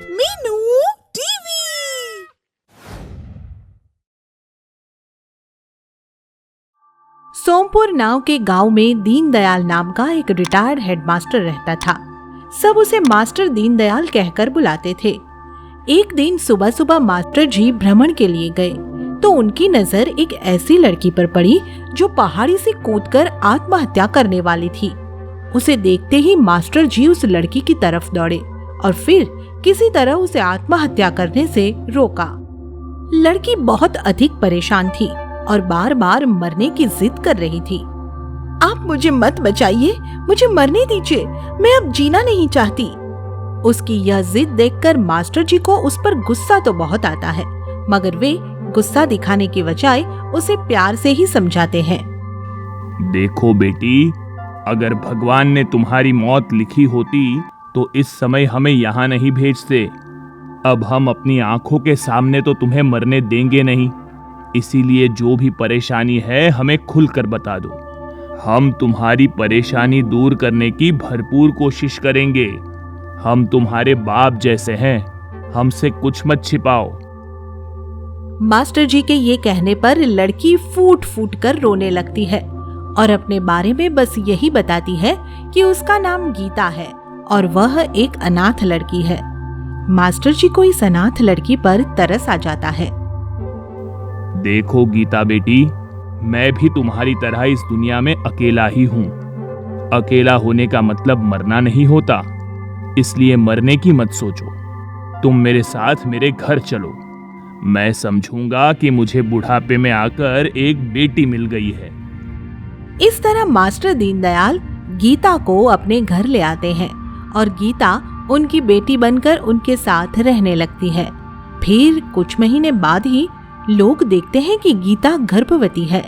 Meenu TV. Sompur नाव के गांव में दीनदयाल नाम का एक रिटायर्ड हेडमास्टर रहता था। सब उसे मास्टर दीनदयाल कहकर बुलाते थे। एक दिन सुबह सुबह मास्टर जी भ्रमण के लिए गए तो उनकी नजर एक ऐसी लड़की पर पड़ी जो पहाड़ी से कूदकर आत्महत्या करने वाली थी। उसे देखते ही मास्टर जी उस लड़की की तरफ दौड़े और फिर किसी तरह उसे आत्महत्या करने से रोका। लड़की बहुत अधिक परेशान थी और बार बार मरने की जिद कर रही थी। आप मुझे मत बचाइए, मुझे मरने दीजिए, मैं अब जीना नहीं चाहती। उसकी यह जिद देखकर मास्टर जी को उस पर गुस्सा तो बहुत आता है, मगर वे गुस्सा दिखाने की बजाय उसे प्यार से ही समझाते हैं। देखो बेटी, अगर भगवान ने तुम्हारी मौत लिखी होती तो इस समय हमें यहाँ नहीं भेजते। अब हम अपनी आंखों के सामने तो तुम्हें मरने देंगे नहीं, इसीलिए जो भी परेशानी है हमें खुलकर बता दो। हम तुम्हारी परेशानी दूर करने की भरपूर कोशिश करेंगे। हम तुम्हारे बाप जैसे हैं, हमसे कुछ मत छिपाओ। मास्टर जी के ये कहने पर लड़की फूट फूट कर रोने लगती है और अपने बारे में बस यही बताती है कि उसका नाम गीता है और वह एक अनाथ लड़की है। मास्टर जी को इस अनाथ लड़की पर तरस आ जाता है। देखो गीता बेटी, मैं भी तुम्हारी तरह इस दुनिया में अकेला ही हूँ। अकेला होने का मतलब मरना नहीं होता, इसलिए मरने की मत सोचो। तुम मेरे साथ मेरे घर चलो। मैं समझूंगा कि मुझे बुढ़ापे में आकर एक बेटी मिल गई है। इस तरह मास्टर दीनदयाल गीता को अपने घर ले आते हैं और गीता उनकी बेटी बनकर उनके साथ रहने लगती है। फिर कुछ महीने बाद ही लोग देखते हैं कि गीता गर्भवती है।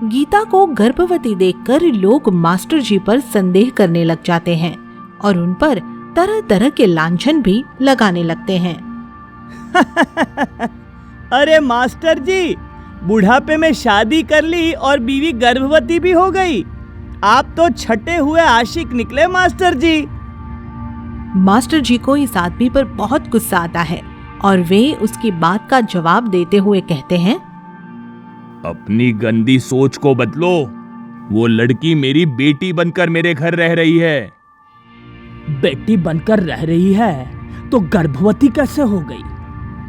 गीता को गर्भवती देखकर लोग मास्टर जी पर संदेह करने लग जाते हैं और उन पर तरह तरह के लांछन भी लगाने लगते हैं। अरे मास्टर जी, बुढ़ापे में शादी कर ली और बीवी गर्भवती भी हो गई। आप तो छटे हुए आशिक निकले मास्टर जी। मास्टर जी को इस आदमी पर बहुत गुस्सा आता है और वे उसकी बात का जवाब देते हुए कहते हैं, अपनी गंदी सोच को बदलो। वो लड़की मेरी बेटी बनकर मेरे घर रह रही है। बेटी बनकर रह रही है तो गर्भवती कैसे हो गई?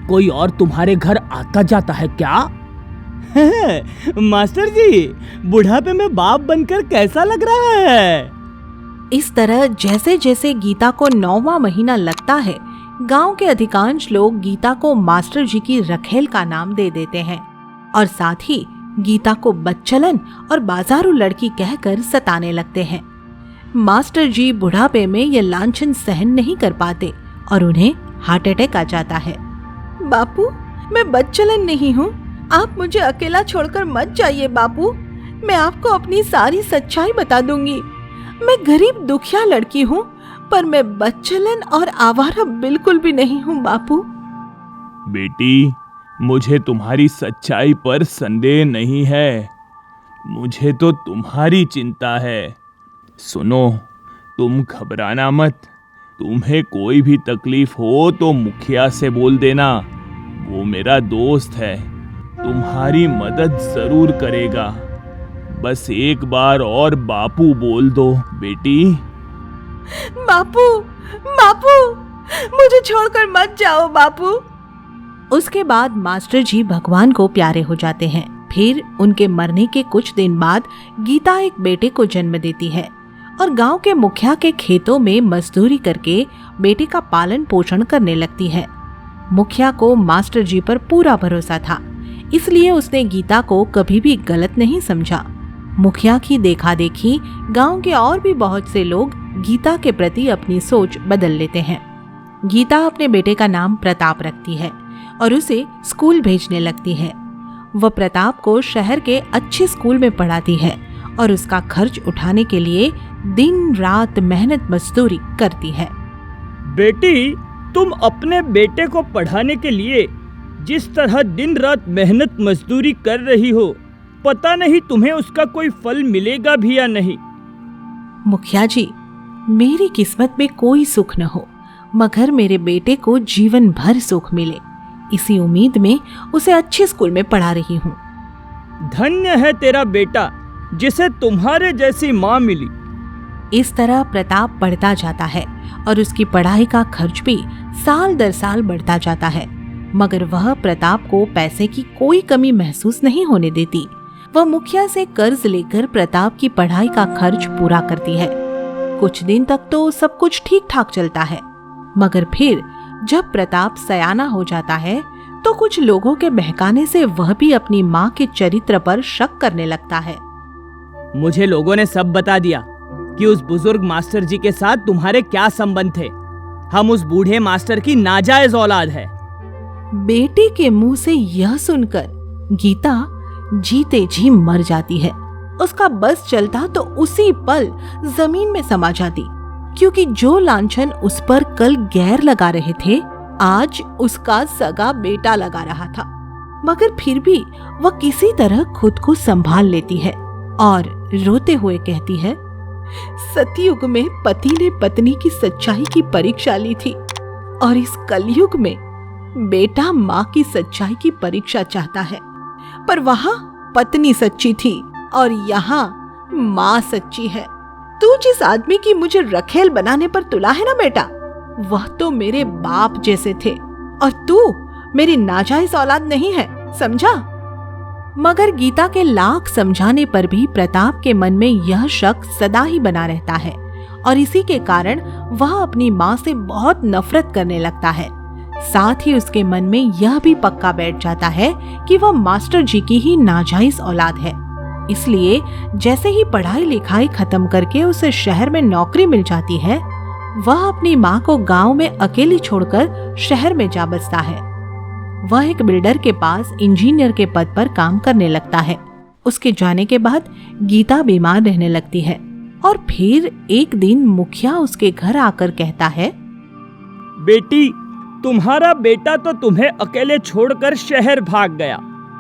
कोई और तुम्हारे घर आता जाता है क्या? मास्टर जी, बुढ़ापे में बाप बनकर कैसा लग रहा है? इस तरह जैसे जैसे गीता को 9वां महीना लगता है, गांव के अधिकांश लोग गीता को मास्टर जी की रखेल का नाम दे देते हैं और साथ ही गीता को बच्चलन और बाजारू लड़की कहकर सताने लगते हैं। मास्टर जी बुढ़ापे में ये लांछन सहन नहीं कर पाते और उन्हें हार्ट अटैक आ जाता है। बापू, मैं बच्चलन नहीं हूँ, आप मुझे अकेला छोड़कर मत जाइए बापू। मैं आपको अपनी सारी सच्चाई बता दूंगी। मैं गरीब दुखिया लड़की हूँ, पर मैं बच्चलन और आवारा बिल्कुल भी नहीं हूँ बापू। बेटी, मुझे तुम्हारी सच्चाई पर संदेह नहीं है, मुझे तो तुम्हारी चिंता है। सुनो, तुम घबराना मत। तुम्हें कोई भी तकलीफ हो तो मुखिया से बोल देना, वो मेरा दोस्त है, तुम्हारी मदद जरूर करेगा। बस एक बार और बापू बोल दो बेटी। बापू, बापू, मुझे छोड़कर मत जाओ बापू। उसके बाद मास्टर जी भगवान को प्यारे हो जाते हैं। फिर उनके मरने के कुछ दिन बाद गीता एक बेटे को जन्म देती है और गांव के मुखिया के खेतों में मजदूरी करके बेटे का पालन पोषण करने लगती है। मुखिया को मास्टर जी पर पूरा भरोसा था, इसलिए उसने गीता को कभी भी गलत नहीं समझा। मुखिया की देखा देखी गांव के और भी बहुत से लोग गीता के प्रति अपनी सोच बदल लेते हैं। गीता अपने बेटे का नाम प्रताप रखती है और उसे स्कूल भेजने लगती है। वह प्रताप को शहर के अच्छे स्कूल में पढ़ाती है और उसका खर्च उठाने के लिए दिन रात मेहनत मजदूरी करती है। बेटी, तुम अपने बेटे को पढ़ाने के लिए जिस तरह दिन रात मेहनत मजदूरी कर रही हो, पता नहीं तुम्हें उसका कोई फल मिलेगा भी या नहीं। मुखिया जी, मेरी किस्मत में कोई सुख न हो, मगर मेरे बेटे को जीवन भर सुख मिले, इसी उम्मीद में उसे अच्छे स्कूल में पढ़ा रही हूँ। धन्य है तेरा बेटा जिसे तुम्हारे जैसी माँ मिली। इस तरह प्रताप बढ़ता जाता है और उसकी पढ़ाई का खर्च भी साल दर साल बढ़ता जाता है, मगर वह प्रताप को पैसे की कोई कमी महसूस नहीं होने देती। वह मुखिया से कर्ज लेकर प्रताप की पढ़ाई का खर्च पूरा करती है। कुछ दिन तक तो सब कुछ ठीक ठाक चलता है, मगर फिर जब प्रताप सयाना हो जाता है तो कुछ लोगों के बहकाने से वह भी अपनी माँ के चरित्र पर शक करने लगता है। मुझे लोगों ने सब बता दिया कि उस बुजुर्ग मास्टर जी के साथ तुम्हारे क्या संबंध थे। हम उस बूढ़े मास्टर की नाजायज औलाद है। बेटे के मुंह से यह सुनकर गीता जीते जी मर जाती है। उसका बस चलता तो उसी पल जमीन में समा जाती, क्योंकि जो लांछन उस पर कल गैर लगा रहे थे आज उसका सगा बेटा लगा रहा था। मगर फिर भी वह किसी तरह खुद को संभाल लेती है और रोते हुए कहती है, सतयुग में पति ने पत्नी की सच्चाई की परीक्षा ली थी और इस कलयुग में बेटा माँ की सच्चाई की परीक्षा चाहता है। पर वहाँ पत्नी सच्ची थी और यहाँ माँ सच्ची है। तू जिस आदमी की मुझे रखेल बनाने पर तुला है ना बेटा, वह तो मेरे बाप जैसे थे और तू मेरी नाजायज औलाद नहीं है, समझा? मगर गीता के लाख समझाने पर भी प्रताप के मन में यह शक सदा ही बना रहता है और इसी के कारण वह अपनी माँ से बहुत नफरत करने लगता है। साथ ही उसके मन में यह भी पक्का बैठ जाता है कि वह मास्टर जी की ही नाजायज औलाद है। इसलिए जैसे ही पढ़ाई लिखाई खत्म करके उसे शहर में नौकरी मिल जाती है, वह अपनी माँ को गांव में अकेली छोड़कर शहर में जा बसता है। वह एक बिल्डर के पास इंजीनियर के पद पर काम करने लगता है। उसके जाने के बाद गीता बीमार रहने लगती है और फिर एक दिन मुखिया उसके घर आकर कहता है, बेटी, तुम्हारा बेटा तो तुम्हें अकेले छोड़कर शहर भाग गया,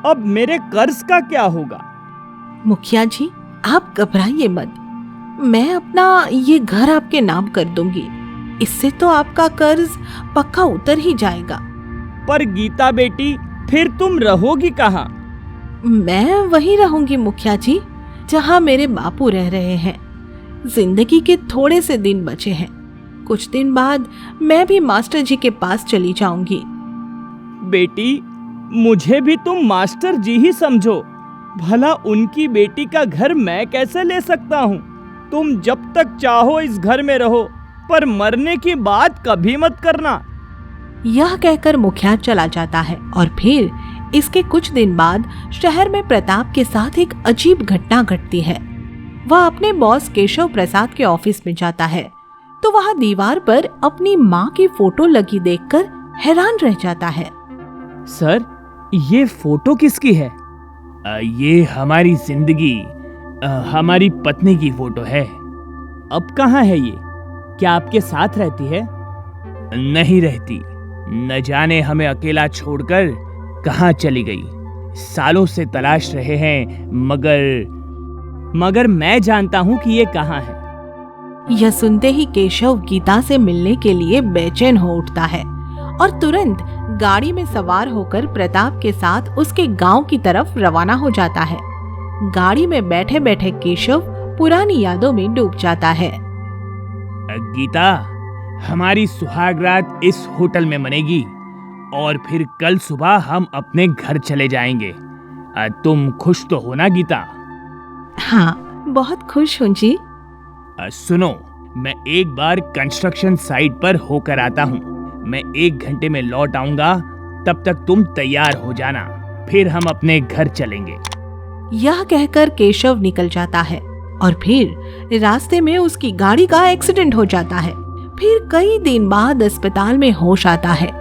अब मेरे कर्ज का क्या होगा? मुखिया जी, आप घबराइए मत, मैं अपना ये घर आपके नाम कर दूंगी। इससे तो आपका कर्ज पक्का उतर ही जाएगा। पर गीता बेटी, फिर तुम रहोगी कहाँ? मैं वहीं रहूंगी मुखिया जी, जहाँ मेरे बापू रह रहे हैं। जिंदगी के थोड़े से दिन बचे हैं, कुछ दिन बाद मैं भी मास्टर जी के पास चली जाऊंगी। बेटी, मुझे भी तुम मास्टर जी ही समझो। भला उनकी बेटी का घर मैं कैसे ले सकता हूँ? तुम जब तक चाहो इस घर में रहो, पर मरने की बात कभी मत करना। यह कहकर मुखिया चला जाता है और फिर इसके कुछ दिन बाद शहर में प्रताप के साथ एक अजीब घटना घटती है। वह अपने बॉस केशव प्रसाद के ऑफिस में जाता है तो वहाँ दीवार पर अपनी माँ की फोटो लगी देखकर हैरान रह जाता है। सर, ये फोटो किसकी है? ये हमारी जिंदगी, हमारी पत्नी की फोटो है। अब कहाँ है ये? क्या आपके साथ रहती है? नहीं रहती, न जाने हमें अकेला छोड़कर कहाँ चली गई। सालों से तलाश रहे हैं, मगर मैं जानता हूँ कि ये कहाँ है। यह सुनते ही केशव गीता से मिलने के लिए बेचैन हो उठता है और तुरंत गाड़ी में सवार होकर प्रताप के साथ उसके गांव की तरफ रवाना हो जाता है। गाड़ी में बैठे बैठे केशव पुरानी यादों में डूब जाता है। गीता, हमारी सुहाग रात इस होटल में मनेगी और फिर कल सुबह हम अपने घर चले जाएंगे। तुम खुश तो हो ना गीता? हाँ, बहुत खुश हूँ जी। सुनो, मैं एक बार कंस्ट्रक्शन साइट पर होकर आता हूँ। मैं 1 घंटे में लौट आऊंगा, तब तक तुम तैयार हो जाना, फिर हम अपने घर चलेंगे। यह कहकर केशव निकल जाता है और फिर रास्ते में उसकी गाड़ी का एक्सीडेंट हो जाता है। फिर कई दिन बाद अस्पताल में होश आता है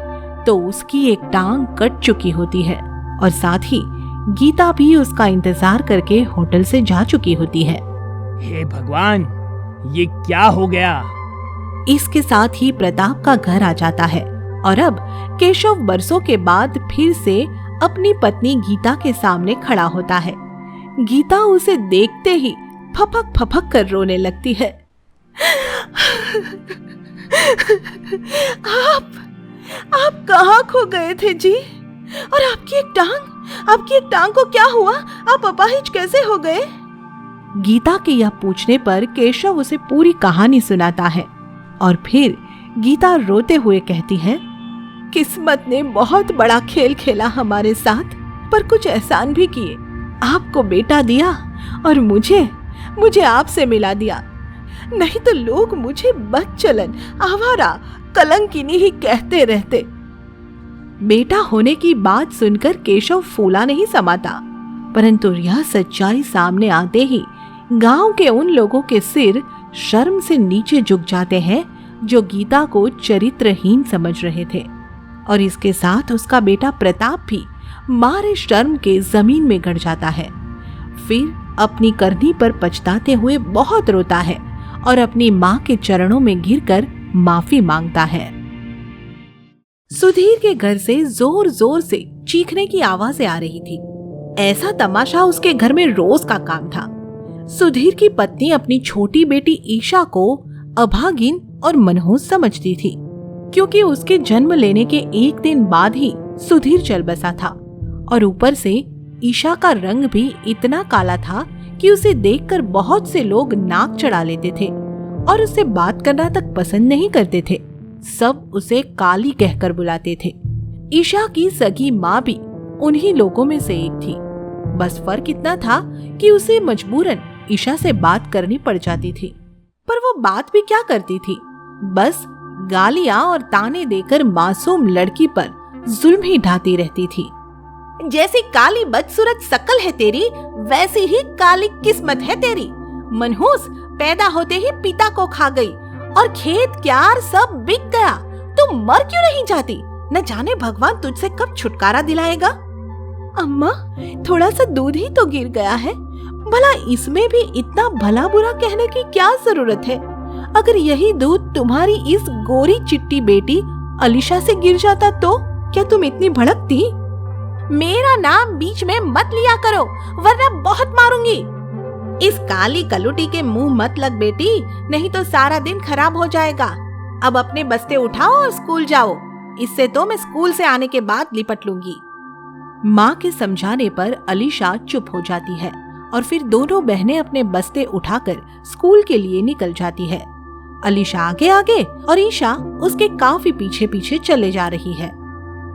तो उसकी एक टांग कट चुकी होती है और साथ ही गीता भी उसका इंतजार करके होटल से जा चुकी होती है। हे भगवान, ये क्या हो गया? इसके साथ ही प्रताप का घर आ जाता है और अब केशव बरसों के बाद फिर से अपनी पत्नी गीता के सामने खड़ा होता है। गीता उसे देखते ही फपक फपक कर रोने लगती है। आप कहाँ खो गए थे जी? और आपकी एक टांग को क्या हुआ? आप अपाहिज कैसे हो गए? गीता के यह पूछने पर केशव उसे पूरी कहानी सुनाता है और फिर गीता रोते हुए कहती है, किस्मत ने बहुत बड़ा खेल खेला हमारे साथ, पर कुछ एहसान भी किए। आपको बेटा दिया और मुझे आपसे मिला दिया। नहीं तो लोग मुझे बदचलन, आवारा, कलंकिनी ही कहते रहते। बेटा होने की बात सुनकर केशव फूला नहीं समाता, परंतु यह सच्चाई सामने आते ही गांव के उन लोगों के सिर शर्म से नीचे झुक जाते हैं जो गीता को चरित्रहीन समझ रहे थे। और इसके साथ उसका बेटा प्रताप भी मारे शर्म के जमीन में गड़ जाता है। फिर अपनी करनी पर पछताते हुए बहुत रोता है और अपनी माँ के चरणों में गिरकर माफी मांगता है। सुधीर के घर से जोर जोर से चीखने की आवाजें आ रही थी। ऐसा तमाशा उसके घर में रोज का काम था। सुधीर की पत्नी अपनी छोटी बेटी ईशा को अभागिन और मनहूस समझती थी, क्योंकि उसके जन्म लेने के एक दिन बाद ही सुधीर चल बसा था और ऊपर से ईशा का रंग भी इतना काला था कि उसे देखकर बहुत से लोग नाक चढ़ा लेते थे और उससे बात करना तक पसंद नहीं करते थे। सब उसे काली कहकर बुलाते थे। ईशा की सगी माँ भी उन्हीं लोगों में से एक थी। बस फर्क इतना था कि उसे मजबूरन ईशा से बात करनी पड़ जाती थी, पर वो बात भी क्या करती थी, बस गालियां और ताने देकर मासूम लड़की पर जुल्म ही ढाती रहती थी। जैसी काली बदसूरत शकल है तेरी, वैसी ही काली किस्मत है तेरी। मनहूस पैदा होते ही पिता को खा गई और खेत क्यार सब बिक गया। तुम मर क्यों नहीं जाती? न जाने भगवान तुझसे कब छुटकारा दिलाएगा। अम्मा, थोड़ा सा दूध ही तो गिर गया है, भला इसमें भी इतना भला बुरा कहने की क्या जरूरत है? अगर यही दूध तुम्हारी इस गोरी चिट्टी बेटी अलीशा से गिर जाता तो क्या तुम इतनी भड़कती? मेरा नाम बीच में मत लिया करो, वरना बहुत मारूंगी। इस काली कलुटी के मुंह मत लग बेटी, नहीं तो सारा दिन खराब हो जाएगा। अब अपने बस्ते उठाओ और स्कूल जाओ, इससे तो मैं स्कूल से आने के बाद लिपट लूंगी। माँ के समझाने पर अलीशा चुप हो जाती है और फिर दोनों बहनें अपने बस्ते उठाकर स्कूल के लिए निकल जाती है। अलीशा आगे आगे और ईशा उसके काफी पीछे पीछे चले जा रही है।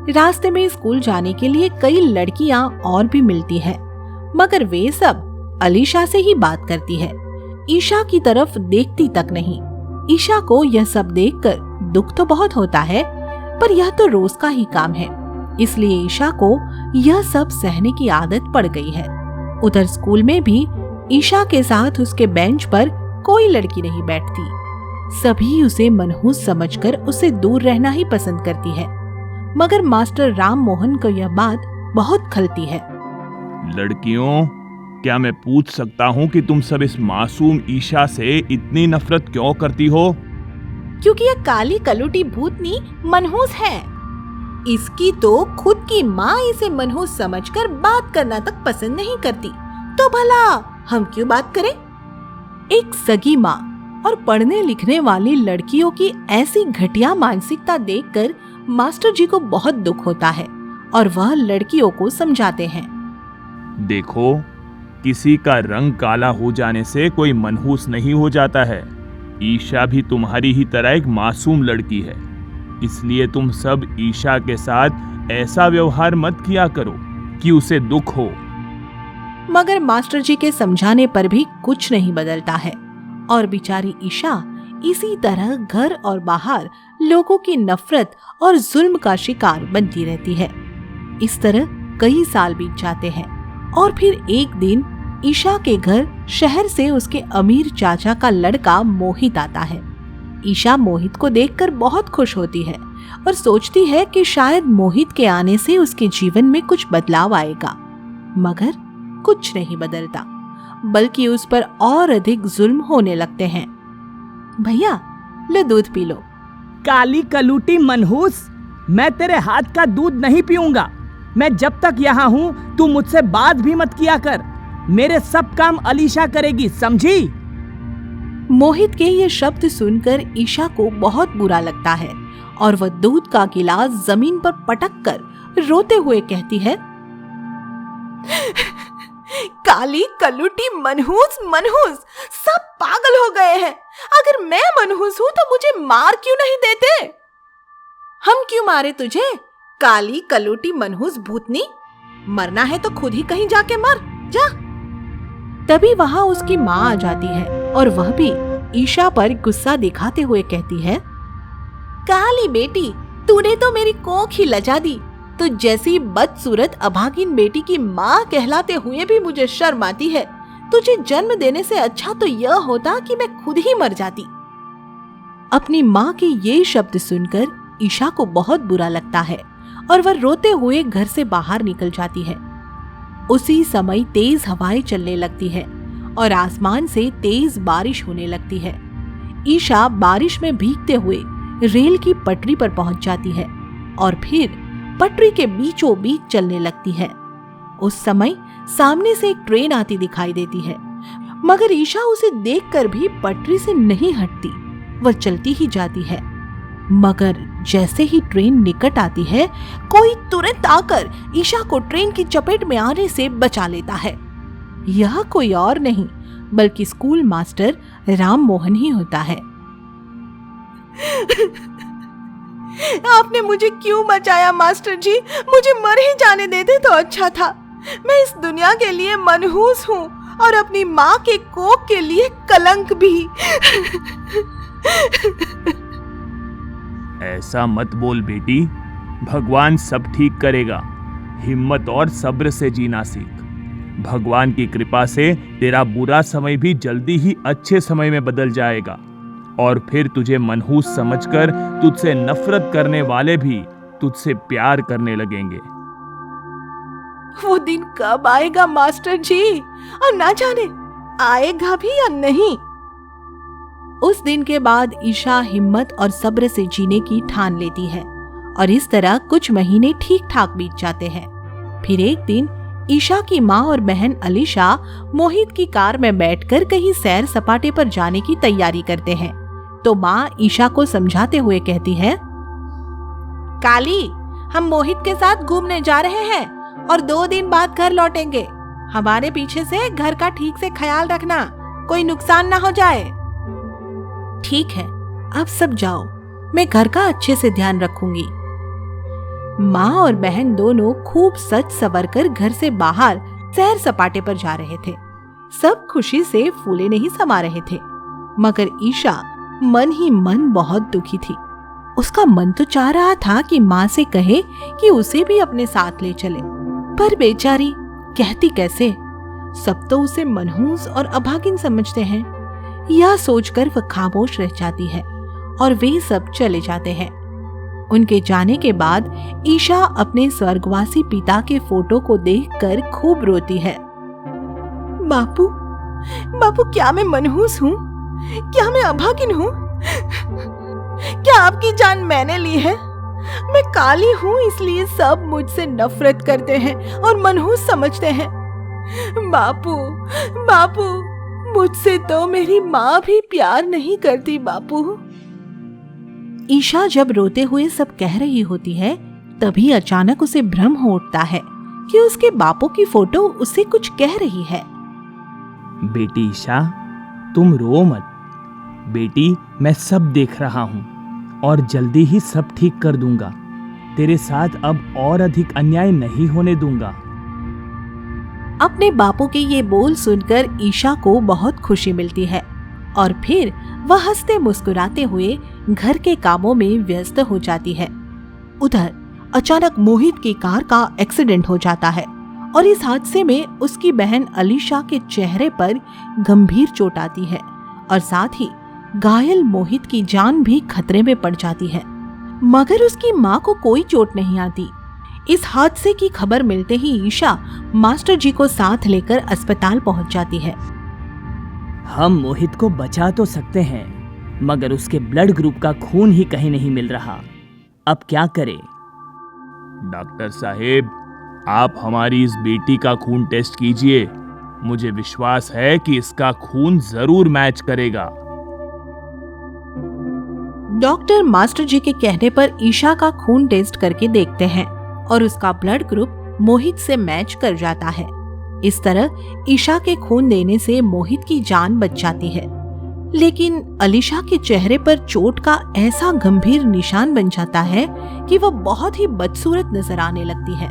रास्ते में स्कूल जाने के लिए कई लड़कियां और भी मिलती हैं, मगर वे सब अलीशा से ही बात करती है, ईशा की तरफ देखती तक नहीं। ईशा को यह सब देखकर दुख तो बहुत होता है, पर यह तो रोज का ही काम है, इसलिए ईशा को यह सब सहने की आदत पड़ गई है। उधर स्कूल में भी ईशा के साथ उसके बेंच पर कोई लड़की नहीं बैठती। सभी उसे मनहूस समझकर उसे दूर रहना ही पसंद करती है, मगर मास्टर राम मोहन को यह बात बहुत खलती है। लड़कियों, क्या मैं पूछ सकता हूँ कि तुम सब इस मासूम ईशा से इतनी नफरत क्यों करती हो? क्योंकि यह काली कलुटी भूतनी मनहूस है। इसकी तो खुद की माँ इसे मनहूस समझकर बात करना तक पसंद नहीं करती, तो भला हम क्यों बात करें? एक सगी माँ और पढ़ने लिखने वाली लड़कियों की ऐसी घटिया मानसिकता देखकर मास्टर जी को बहुत दुख होता है और वह लड़कियों को समझाते हैं। देखो, किसी का रंग काला हो जाने से कोई मनहूस नहीं हो जाता है। ईशा भी तुम्हारी ही तरह एक मासूम लड़की है, इसलिए तुम सब ईशा के साथ ऐसा व्यवहार मत किया करो कि उसे दुख हो। मगर मास्टर जी के समझाने पर भी कुछ नहीं बदलता है और बेचारी ईशा इसी तरह घर और बाहर लोगों की नफरत और जुल्म का शिकार बनती रहती है। इस तरह कई साल बीत जाते हैं और फिर एक दिन ईशा के घर शहर से उसके अमीर चाचा का लड़का मोहित आता है। ईशा मोहित को देखकर बहुत खुश होती है और सोचती है कि शायद मोहित के आने से उसके जीवन में कुछ बदलाव आएगा, मगर कुछ नहीं बदलता, बल्कि उस पर और अधिक जुल्म होने लगते हैं। भैया, लो दूध पी लो। काली कलूटी मनहूस, मैं तेरे हाथ का दूध नहीं पीऊंगा। मैं जब तक यहाँ हूँ तू मुझसे बात भी मत किया कर। मेरे सब काम अलीशा करेगी, समझी? मोहित के ये शब्द सुनकर ईशा को बहुत बुरा लगता है और वह दूध का गिलास जमीन पर पटक कर रोते हुए कहती है, काली कलूटी मनहूस मनहूस, सब पागल हो गए हैं। अगर मैं मनहूस हूं तो मुझे मार क्यों नहीं देते? हम क्यों मारे तुझे, काली कलूटी मनहूस भूतनी? मरना है तो खुद ही कहीं जाके मर जा। तभी वहां उसकी माँ आ जाती है और वह भी ईशा पर गुस्सा दिखाते हुए कहती है, काली बेटी, तूने तो मेरी कोख ही लजा दी। तो जैसी बदसूरत अभागिन बेटी की माँ कहलाते हुए भी मुझे शर्म आती है। तुझे जन्म देने से अच्छा तो यह होता कि मैं खुद ही मर जाती। अपनी माँ के ये शब्द सुनकर ईशा को बहुत बुरा लगता है और वह रोते हुए घर से बाहर निकल जाती है। उसी समय तेज हवाएं चलने लगती है और आसमान से तेज बारिश होने लगती है। ईशा बारिश में भीगते हुए रेल की पटरी पर पहुंच जाती है और फिर पटरी के बीचों बीच चलने लगती है। उस समय सामने से एक ट्रेन आती दिखाई देती है, मगर ईशा उसे देखकर भी पटरी से नहीं हटती। वह चलती ही जाती है, मगर जैसे ही ट्रेन निकट आती है, कोई तुरंत आकर ईशा को ट्रेन की चपेट में आने से बचा लेता है। यह कोई और नहीं बल्कि स्कूल मास्टर राम मोहन ही होता है। आपने मुझे क्यों बचाया मास्टर जी? मुझे मर ही जाने देते तो अच्छा था। मैं इस दुनिया के लिए मनहूस हूँ और अपनी माँ के कोख के लिए कलंक भी। ऐसा मत बोल बेटी, भगवान सब ठीक करेगा। हिम्मत और सब्र से जीना सीख। भगवान की कृपा से तेरा बुरा समय भी जल्दी ही अच्छे समय में बदल जाएगा और फिर तुझे मनहूस समझकर तुझसे नफरत करने वाले भी तुझसे प्यार करने लगेंगे। वो दिन कब आएगा मास्टर जी? और ना जाने आएगा भी या नहीं। उस दिन के बाद ईशा हिम्मत और सब्र से जीने की ठान लेती है और इस तरह कुछ महीने ठीक ठाक बीत जाते हैं। फिर एक दिन ईशा की माँ और बहन अलीशा मोहित की कार में बैठकर कहीं सैर सपाटे पर जाने की तैयारी करते हैं। तो माँ ईशा को समझाते हुए कहती है, काली, हम मोहित के साथ घूमने जा रहे हैं और 2 दिन बाद घर लौटेंगे। हमारे पीछे से घर का ठीक से ख्याल रखना, कोई नुकसान ना हो जाए। ठीक है, अब सब जाओ, मैं घर का अच्छे से ध्यान रखूंगी। माँ और बहन दोनों खूब सज सवर कर घर से बाहर सैर सपाटे पर जा रहे थे। सब खुशी से फूले नहीं समा रहे थे, मगर ईशा मन ही मन बहुत दुखी थी। उसका मन तो चाह रहा था कि माँ से कहे कि उसे भी अपने साथ ले चले, पर बेचारी कहती कैसे? सब तो उसे मनहूस और अभागिन समझते हैं। यह सोचकर वह खामोश रह जाती है और वे सब चले जाते हैं। उनके जाने के बाद ईशा अपने स्वर्गवासी पिता के फोटो को देखकर खूब रोती है। बापू, बापू, क्या मैं मनहूस हूँ? क्या मैं अभागिन हूँ? क्या आपकी जान मैंने ली है? मैं काली हूँ इसलिए सब मुझसे नफरत करते हैं और मनहूस समझते हैं। बापू, बापू, मुझसे तो मेरी माँ भी प्यार नहीं करती बापू। ईशा जब रोते हुए सब कह रही होती है, तभी अचानक उसे भ्रम हो उठता है कि उसके बापू की फोटो उससे कुछ कह रही है। बेटी ईशा, तुम रो मत। बेटी, मैं सब देख रहा हूँ और जल्दी ही सब ठीक कर दूंगा। तेरे साथ अब और अधिक अन्याय नहीं होने दूंगा। अपने बापू के ये बोल सुनकर ईशा को बहुत खुशी मिलती है और फिर वह हंसते मुस्कुराते हुए घर के कामों में व्यस्त हो जाती है। उधर अचानक मोहित की कार का एक्सीडेंट हो जाता है और इस हादसे में उसकी बहन अलीशा के चेहरे पर गंभीर चोट आती है और साथ ही घायल मोहित की जान भी खतरे में पड़ जाती है, मगर उसकी माँ को कोई चोट नहीं आती। इस हादसे की खबर मिलते ही ईशा मास्टर जी को साथ लेकर अस्पताल पहुंच जाती है। हम मोहित को बचा तो सकते हैं, मगर उसके ब्लड ग्रुप का खून ही कहीं नहीं मिल रहा। अब क्या करें? डॉक्टर साहेब, आप हमारी इस बेटी का खून टेस्ट कीजिए। मुझे विश्वास है कि इसका खून जरूर मैच करेगा। डॉक्टर मास्टर जी के कहने पर ईशा का खून टेस्ट करके देखते हैं और उसका ब्लड ग्रुप मोहित से मैच कर जाता है। इस तरह ईशा के खून देने से मोहित की जान बच जाती है। लेकिन अलीशा के चेहरे पर चोट का ऐसा गंभीर निशान बन जाता है कि वह बहुत ही बदसूरत नजर आने लगती है।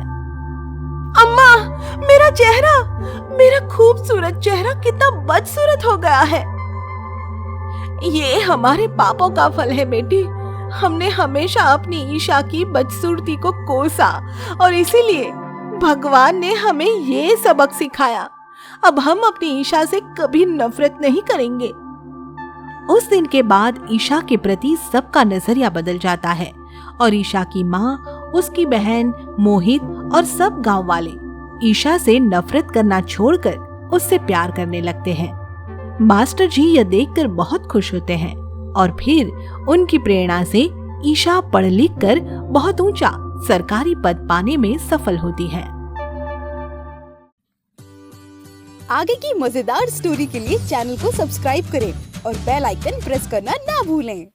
अम्मा, मेरा चेहरा, मेरा खूबसूरत चेहरा कितना बदसूरत हो गया है। ये हमारे पापों का फल है बेटी। हमने हमेशा अपनी ईशा की बदसूरती को कोसा और इसीलिए भगवान ने हमें ये सबक सिखाया। अब हम अपनी ईशा से कभी नफरत नहीं करेंगे। उस दिन के बाद ईशा के प्रति सबका नजरिया बदल जाता है और ईशा की माँ, उसकी बहन, मोहित और सब गांव वाले ईशा से नफरत करना छोड़कर उससे प्यार करने लगते हैं। मास्टर जी यह देखकर बहुत खुश होते हैं और फिर उनकी प्रेरणा से ईशा पढ़ लिख कर बहुत ऊंचा सरकारी पद पाने में सफल होती है। आगे की मजेदार स्टोरी के लिए चैनल को सब्सक्राइब करें और बेल आइकन प्रेस करना ना भूलें।